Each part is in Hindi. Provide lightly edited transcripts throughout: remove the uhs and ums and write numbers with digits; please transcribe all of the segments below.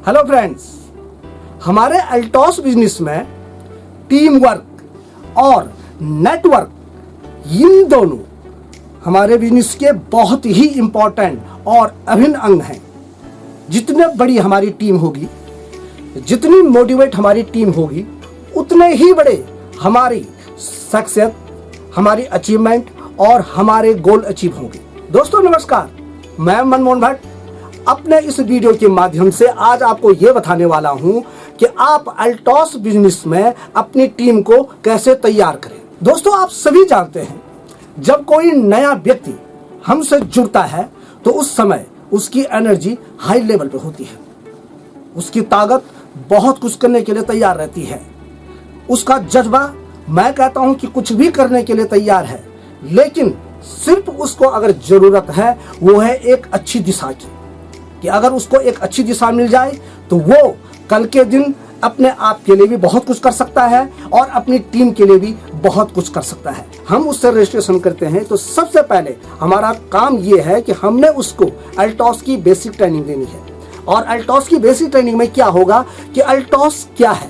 हेलो फ्रेंड्स, हमारे अल्टॉस बिजनेस में टीम वर्क और नेटवर्क इन दोनों हमारे बिजनेस के बहुत ही इंपॉर्टेंट और अभिन्न अंग हैं। जितने बड़ी हमारी टीम होगी, जितनी मोटिवेट हमारी टीम होगी, उतने ही बड़े हमारी सक्सेस, हमारी अचीवमेंट और हमारे गोल अचीव होंगे। दोस्तों नमस्कार, मैं मनमोहन भट्ट अपने इस वीडियो के माध्यम से आज आपको ये बताने वाला हूं कि आप अल्टॉस बिजनेस में अपनी टीम को कैसे तैयार करें। दोस्तों आप सभी जानते हैं, जब कोई नया व्यक्ति हमसे जुड़ता है तो उस समय उसकी एनर्जी हाई लेवल पे होती है, उसकी ताकत बहुत कुछ करने के लिए तैयार रहती है, उसका जज्बा मैं कहता हूं कि कुछ भी करने के लिए तैयार है। लेकिन सिर्फ उसको अगर जरूरत है वो है एक अच्छी दिशा की, कि अगर उसको एक अच्छी दिशा मिल जाए तो वो कल के दिन अपने आप के लिए भी बहुत कुछ कर सकता है और अपनी टीम के लिए भी बहुत कुछ कर सकता है। हम उससे रजिस्ट्रेशन करते हैं तो सबसे पहले हमारा काम ये है कि हमने उसको अल्टॉस की बेसिक ट्रेनिंग देनी है। और अल्टॉस की बेसिक ट्रेनिंग में क्या होगा कि अल्टॉस क्या है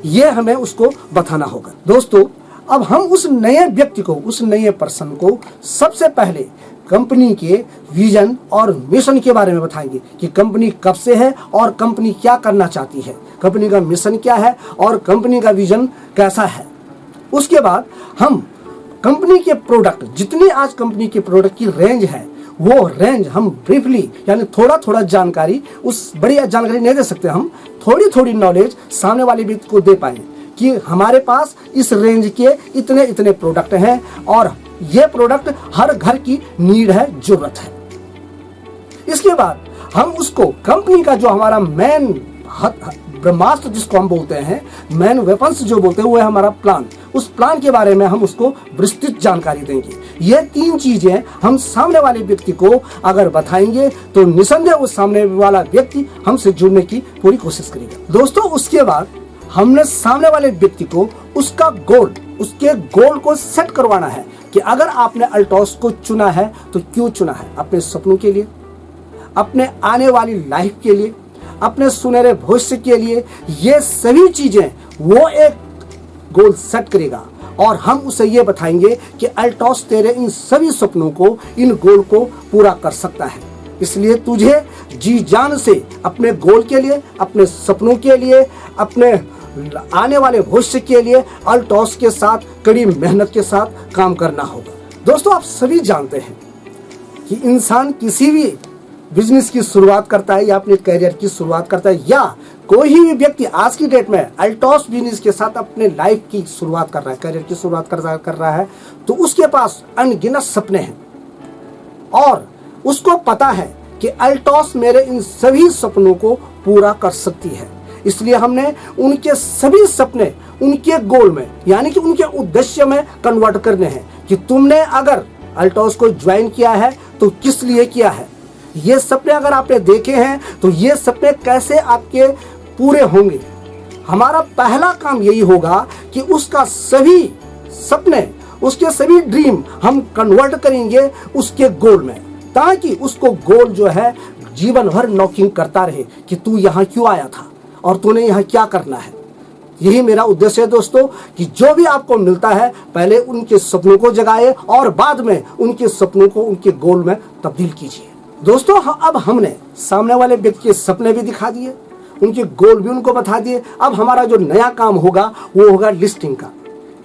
ये हमें उसको बताना होगा। दोस्तों अब हम उस नए व्यक्ति को, उस नए पर्सन को सबसे पहले कंपनी के विजन और मिशन के बारे में बताएंगे कि कंपनी कब से है और कंपनी क्या करना चाहती है, कंपनी का मिशन क्या है और कंपनी का विजन कैसा है। उसके बाद हम कंपनी के प्रोडक्ट, जितनी आज कंपनी के प्रोडक्ट की रेंज है वो रेंज हम ब्रीफली यानी थोड़ा थोड़ा जानकारी, उस बड़ी जानकारी नहीं दे सकते, हम थोड़ी थोड़ी नॉलेज सामने वाले व्यक्ति को दे पाए कि हमारे पास इस रेंज के इतने इतने प्रोडक्ट हैं और ये प्रोडक्ट हर घर की नीड है, जरूरत है। इसके बाद हम उसको कंपनी का जो हमारा मेन ब्रह्मास्त्र जिसको हम बोलते हैं, मेन वेपन्स जो बोलते हैं, वो है हमारा प्लान। उस प्लान के बारे में हम उसको विस्तृत जानकारी देंगे। ये तीन चीजें हम सामने वाले व्यक्ति को अगर बताएंगे तो निसंदेह उस सामने वाला व्यक्ति हमसे जुड़ने की पूरी कोशिश करेगा। दोस्तों उसके बाद हमने सामने वाले व्यक्ति को उसका गोल, उसके गोल को सेट करवाना है कि अगर आपने अल्टॉस को चुना है तो क्यों चुना है, अपने सपनों के लिए, अपने आने वाली लाइफ के लिए, अपने सुनहरे भविष्य के लिए। ये सभी चीजें वो एक गोल सेट करेगा और हम उसे ये बताएंगे कि अल्टॉस तेरे इन सभी सपनों को, इन गोल को पूरा कर सकता है। इसलिए तुझे जी जान से अपने गोल के लिए, अपने सपनों के लिए, अपने आने वाले भविष्य के लिए अल्टॉस के साथ कड़ी मेहनत के साथ काम करना होगा। दोस्तों आप सभी जानते हैं कि इंसान किसी भी बिजनेस की शुरुआत करता है या अपने करियर की शुरुआत करता है, या कोई भी व्यक्ति आज की डेट में अल्टॉस बिजनेस के साथ अपने लाइफ की शुरुआत कर रहा है, करियर की शुरुआत कर रहा है, तो उसके पास अनगिनत सपने हैं और उसको पता है कि अल्टॉस मेरे इन सभी सपनों को पूरा कर सकती है। इसलिए हमने उनके सभी सपने उनके गोल में यानी कि उनके उद्देश्य में कन्वर्ट करने हैं कि तुमने अगर अल्टॉस को ज्वाइन किया है तो किस लिए किया है, ये सपने अगर आपने देखे हैं तो ये सपने कैसे आपके पूरे होंगे। हमारा पहला काम यही होगा कि उसका सभी सपने, उसके सभी ड्रीम हम कन्वर्ट करेंगे उसके गोल में, ताकि उसको गोल जो है जीवन भर नॉकिंग करता रहे कि तू यहाँ क्यों आया था और तूने यहाँ क्या करना है। यही मेरा उद्देश्य है दोस्तों कि जो भी आपको मिलता है पहले उनके सपनों को जगाए और बाद में उनके सपनों को उनके गोल में तब्दील कीजिए। दोस्तों अब हमने सामने वाले व्यक्ति के सपने भी दिखा दिए, उनके गोल भी उनको बता दिए। अब हमारा जो नया काम होगा वो होगा लिस्टिंग का।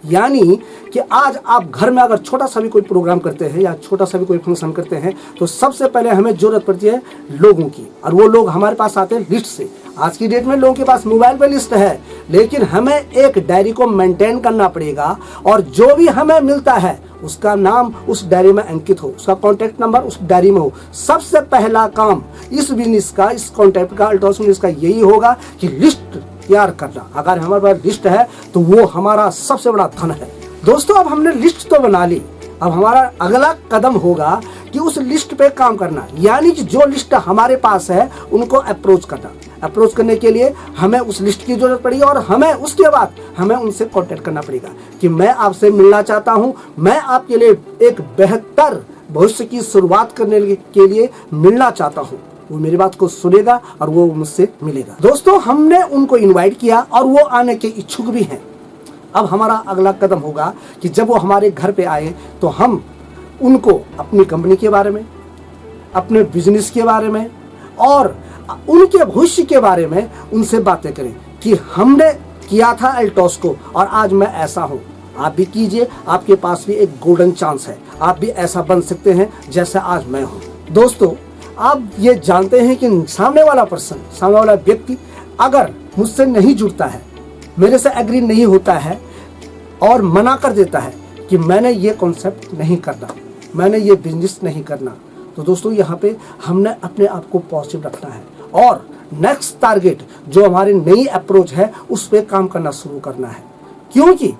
यानी कि आज आप घर में अगर छोटा सा भी कोई प्रोग्राम करते हैं या छोटा सा भी कोई फंक्शन करते हैं तो सबसे पहले हमें जरूरत पड़ती है लोगों की, और वो लोग हमारे पास आते हैं लिस्ट से। आज की डेट में लोगों के पास मोबाइल पे लिस्ट है, लेकिन हमें एक डायरी को मेंटेन करना पड़ेगा और जो भी हमें मिलता है उसका नाम उस डायरी में अंकित हो, उसका कॉन्टैक्ट नंबर उस डायरी में हो। सबसे पहला काम इस बिजनेस का, इस कॉन्टैक्ट का, अल्टॉस बिजनेस का यही होगा कि लिस्ट तैयार करना। अगर हमारे पास लिस्ट है तो वो हमारा सबसे बड़ा धन है। दोस्तों अब हमने लिस्ट तो बना ली, अब हमारा अगला कदम होगा कि उस लिस्ट पे काम करना, यानी कि जो लिस्ट हमारे पास है उनको अप्रोच करना। अप्रोच करने के लिए हमें उस लिस्ट की जरूरत पड़ेगी और हमें उसके बाद हमें उनसे कांटेक्ट करना पड़ेगा कि मैं आपसे मिलना चाहता हूं, मैं आपके लिए एक बेहतर भविष्य की शुरुआत करने के लिए मिलना चाहता हूं। वो मेरी बात को सुनेगा और वो मुझसे मिलेगा। दोस्तों, हमने उनको इनवाइट किया और वो आने के इच्छुक भी हैं। अब हमारा अगला कदम होगा कि जब वो हमारे घर पे आए तो हम उनको अपनी कंपनी के बारे में, अपने बिजनेस के बारे में और उनके भविष्य के बारे में उनसे बातें करें कि हमने किया था अल्टॉस को और आज मैं ऐसा हूँ, आप भी कीजिए, आपके पास भी एक गोल्डन चांस है, आप भी ऐसा बन सकते हैं जैसा आज मैं हूँ। दोस्तों, आप ये जानते हैं कि सामने वाला व्यक्ति अगर मुझसे नहीं जुड़ता है, मेरे से एग्री नहीं होता है और मना कर देता है कि मैंने ये कॉन्सेप्ट नहीं करना, मैंने ये बिजनेस नहीं करना, तो दोस्तों यहाँ पे हमने अपने आप को पॉजिटिव रखना है और नेक्स्ट टारगेट जो हमारी नई अप्रोच है उस पर काम करना शुरू करना है, क्योंकि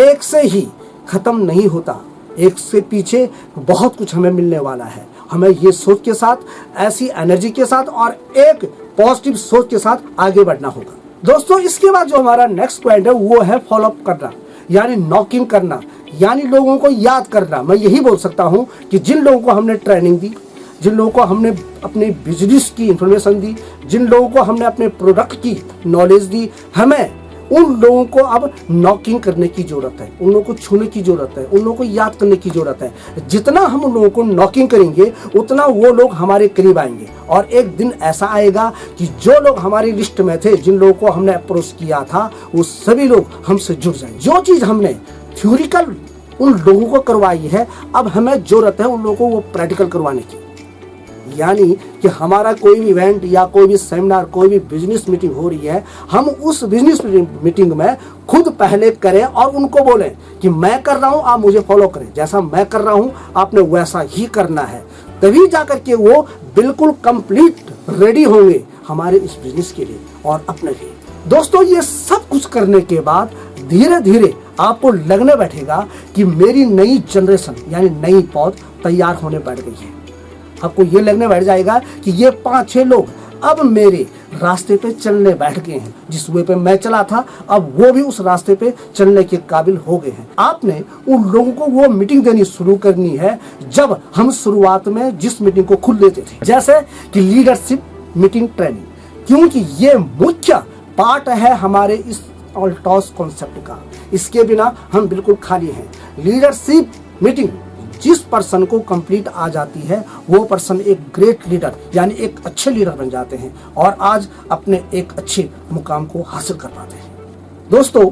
एक से ही खत्म नहीं होता, एक से पीछे बहुत कुछ हमें मिलने वाला है। हमें ये सोच के साथ, ऐसी एनर्जी के साथ और एक पॉजिटिव सोच के साथ आगे बढ़ना होगा। दोस्तों, इसके बाद जो हमारा नेक्स्ट पॉइंट है वो है फॉलोअप करना, यानी नॉकिंग करना, यानी लोगों को याद करना। मैं यही बोल सकता हूं कि जिन लोगों को हमने ट्रेनिंग दी, जिन लोगों को हमने अपने बिजनेस की इंफॉर्मेशन दी, जिन लोगों को हमने अपने प्रोडक्ट की नॉलेज दी, हमें उन लोगों को अब नॉकिंग करने की जरूरत है, उन लोगों को छूने की जरूरत है, उन लोगों को याद करने की जरूरत है। जितना हम उन लोगों को नॉकिंग करेंगे उतना वो लोग हमारे करीब आएंगे और एक दिन ऐसा आएगा कि जो लोग हमारी लिस्ट में थे, जिन लोगों को हमने अप्रोच किया था, वो सभी लोग हमसे जुड़ जाएंगे। जो चीज हमने थ्योरिकल उन लोगों को करवाई है, अब हमें जरूरत है उन लोगों को वो प्रैक्टिकल करवाने की, यानी कि हमारा कोई भी इवेंट या कोई भी सेमिनार, कोई भी बिजनेस मीटिंग हो रही है, हम उस बिजनेस मीटिंग में खुद पहले करें और उनको बोलें कि मैं कर रहा हूं, आप मुझे फॉलो करें, जैसा मैं कर रहा हूं आपने वैसा ही करना है। तभी जाकर के वो बिल्कुल कंप्लीट रेडी होंगे हमारे इस बिजनेस के लिए और अपने लिए। दोस्तों, ये सब कुछ करने के बाद धीरे धीरे आपको लगने बैठेगा कि मेरी नई जनरेशन यानी नई पौध तैयार होने बैठ गई है। आपको ये लगने बैठ जाएगा कि ये 5-6 लोग अब मेरे रास्ते पे चलने बैठ गए हैं, जिस वे पे मैं चला था अब वो भी उस रास्ते पे चलने के काबिल हो गए हैं। आपने उन लोगों को वो मीटिंग देनी शुरू करनी है जब हम शुरुआत में जिस मीटिंग को खुद लेते थे, जैसे कि लीडरशिप मीटिंग ट्रेनिंग, क्योंकि ये मुख्य पार्ट है हमारे इस अल्टॉस कॉन्सेप्ट का। इसके बिना हम बिल्कुल खाली हैं। लीडरशिप मीटिंग जिस पर्सन को कंप्लीट आ जाती है वो पर्सन एक ग्रेट लीडर यानी एक अच्छे लीडर बन जाते हैं और आज अपने एक अच्छे मुकाम को हासिल कर पाते हैं। दोस्तों,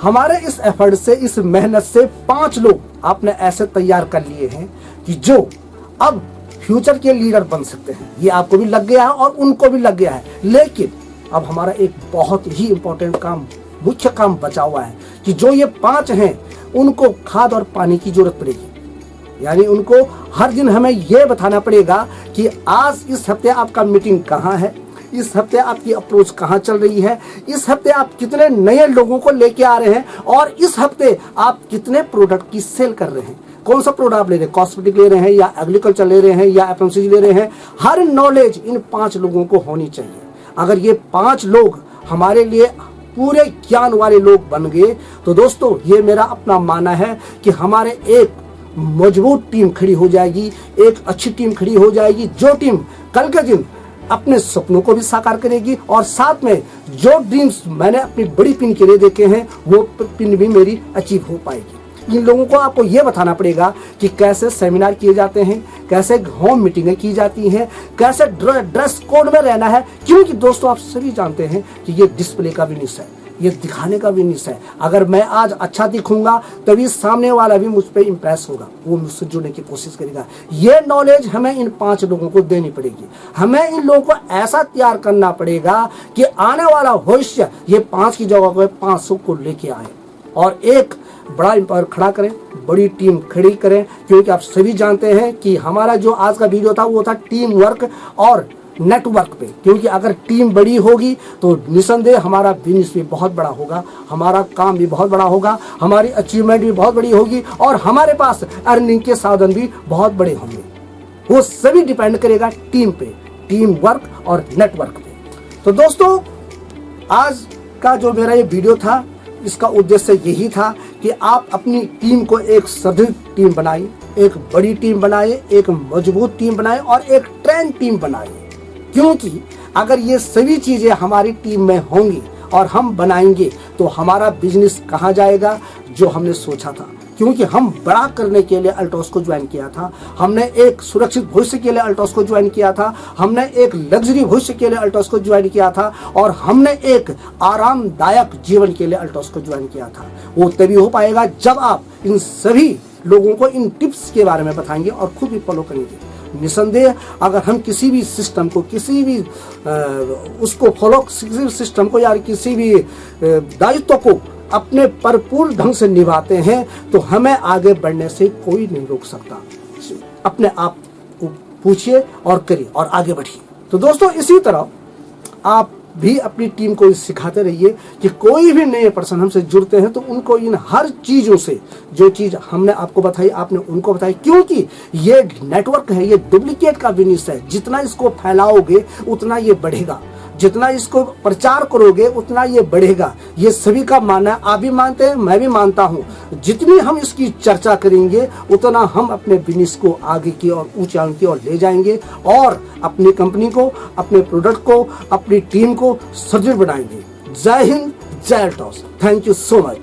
हमारे इस एफर्ट से, इस मेहनत से 5 लोग आपने ऐसे तैयार कर लिए हैं कि जो अब फ्यूचर के लीडर बन सकते हैं। ये आपको भी लग गया है और उनको भी लग गया है, लेकिन अब हमारा एक बहुत ही इंपॉर्टेंट काम, मुख्य काम बचा हुआ है कि जो ये 5 हैं उनको खाद और पानी की जरूरत पड़ेगी। यानी उनको हर दिन हमें यह बताना पड़ेगा कि आज इस हफ्ते आपका मीटिंग कहाँ है, इस हफ्ते आपकी अप्रोच कहाँ चल रही है, इस हफ्ते आप कितने नए लोगों को लेके आ रहे हैं और इस हफ्ते आप कितने प्रोडक्ट की सेल कर रहे हैं, कौन सा प्रोडक्ट आप ले रहे हैं, कॉस्मेटिक ले रहे हैं या एग्रीकल्चर ले रहे हैं या एफएमसीजी ले रहे हैं। हर नॉलेज इन 5 लोगों को होनी चाहिए। अगर ये 5 लोग हमारे लिए पूरे ज्ञान वाले लोग बन गए तो दोस्तों, ये मेरा अपना मानना है कि हमारे एक मजबूत टीम खड़ी हो जाएगी, एक अच्छी टीम खड़ी हो जाएगी, जो टीम कल के दिन अपने सपनों को भी साकार करेगी और साथ में जो ड्रीम्स मैंने अपनी बड़ी पिन के लिए देखे हैं वो पिन भी मेरी अचीव हो पाएगी। इन लोगों को आपको ये बताना पड़ेगा कि कैसे सेमिनार किए जाते हैं, कैसे होम मीटिंगें की जाती हैं, कैसे ड्रेस कोड में रहना है, क्योंकि दोस्तों आप सभी जानते हैं कि ये डिस्प्ले का बिजनेस है, ये दिखाने का बिजनेस है। अगर मैं आज अच्छा दिखूंगा तभी सामने वाला भी मुझ पर इंप्रेस होगा, वो मुझसे जुड़ने की कोशिश करेगा। ये नॉलेज हमें इन 5 लोगों को देनी पड़ेगी। हमें इन लोगों को ऐसा तैयार करना पड़ेगा कि आने वाला भविष्य ये 5 की जगह पे 500 को लेके आए और एक बड़ा एम्पायर खड़ा करें, बड़ी टीम खड़ी करें। क्योंकि आप सभी जानते हैं कि हमारा जो आज का वीडियो था वो था टीम वर्क और नेटवर्क पे, क्योंकि अगर टीम बड़ी होगी तो निसंदेह हमारा बिजनेस भी बहुत बड़ा होगा, हमारा काम भी बहुत बड़ा होगा, हमारी अचीवमेंट भी बहुत बड़ी होगी और हमारे पास अर्निंग के साधन भी बहुत बड़े होंगे। वो सभी डिपेंड करेगा टीम पे, टीम वर्क और नेटवर्क पे। तो दोस्तों, आज का जो मेरा ये वीडियो था इसका उद्देश्य यही था कि आप अपनी टीम को एक सुदृढ़ टीम बनाइए, एक बड़ी टीम बनाइए, एक मजबूत टीम बनाइए और एक ट्रेन टीम बनाइए। क्योंकि अगर ये सभी चीज़ें हमारी टीम में होंगी और हम बनाएंगे तो हमारा बिजनेस कहाँ जाएगा जो हमने सोचा था। क्योंकि हम बड़ा करने के लिए अल्टॉस को ज्वाइन किया था, हमने एक सुरक्षित भविष्य के लिए अल्टॉस को ज्वाइन किया था, हमने एक लग्जरी भविष्य के लिए अल्टॉस को ज्वाइन किया था और हमने एक आरामदायक जीवन के लिए अल्टॉस को ज्वाइन किया था। वो तभी हो पाएगा जब आप इन सभी लोगों को इन टिप्स के बारे में बताएंगे और खुद भी फॉलो करेंगे। निसंदेह अगर हम किसी भी सिस्टम को, किसी भी उसको फॉलो, किसी भी सिस्टम को या किसी भी दायित्व को अपने भरपूर ढंग से निभाते हैं तो हमें आगे बढ़ने से कोई नहीं रोक सकता। अपने आप को पूछिए और करिए और आगे बढ़िए। तो दोस्तों, इसी तरह आप भी अपनी टीम को सिखाते रहिए कि कोई भी नए पर्सन हमसे जुड़ते हैं तो उनको इन हर चीज़ों से, जो चीज़ हमने आपको बताई आपने उनको बताई, क्योंकि ये नेटवर्क है, ये डुप्लीकेट का बिजनेस है। जितना इसको फैलाओगे उतना ये बढ़ेगा, जितना इसको प्रचार करोगे उतना ये बढ़ेगा। ये सभी का मानना है, आप भी मानते हैं, मैं भी मानता हूँ। जितनी हम इसकी चर्चा करेंगे उतना हम अपने बिजनेस को आगे की और ऊंचाई की ओर ले जाएंगे और अपनी कंपनी को, अपने प्रोडक्ट को, अपनी टीम को सुदृढ़ बनाएंगे। जय हिंद, जय अल्टॉस। Thank you so much.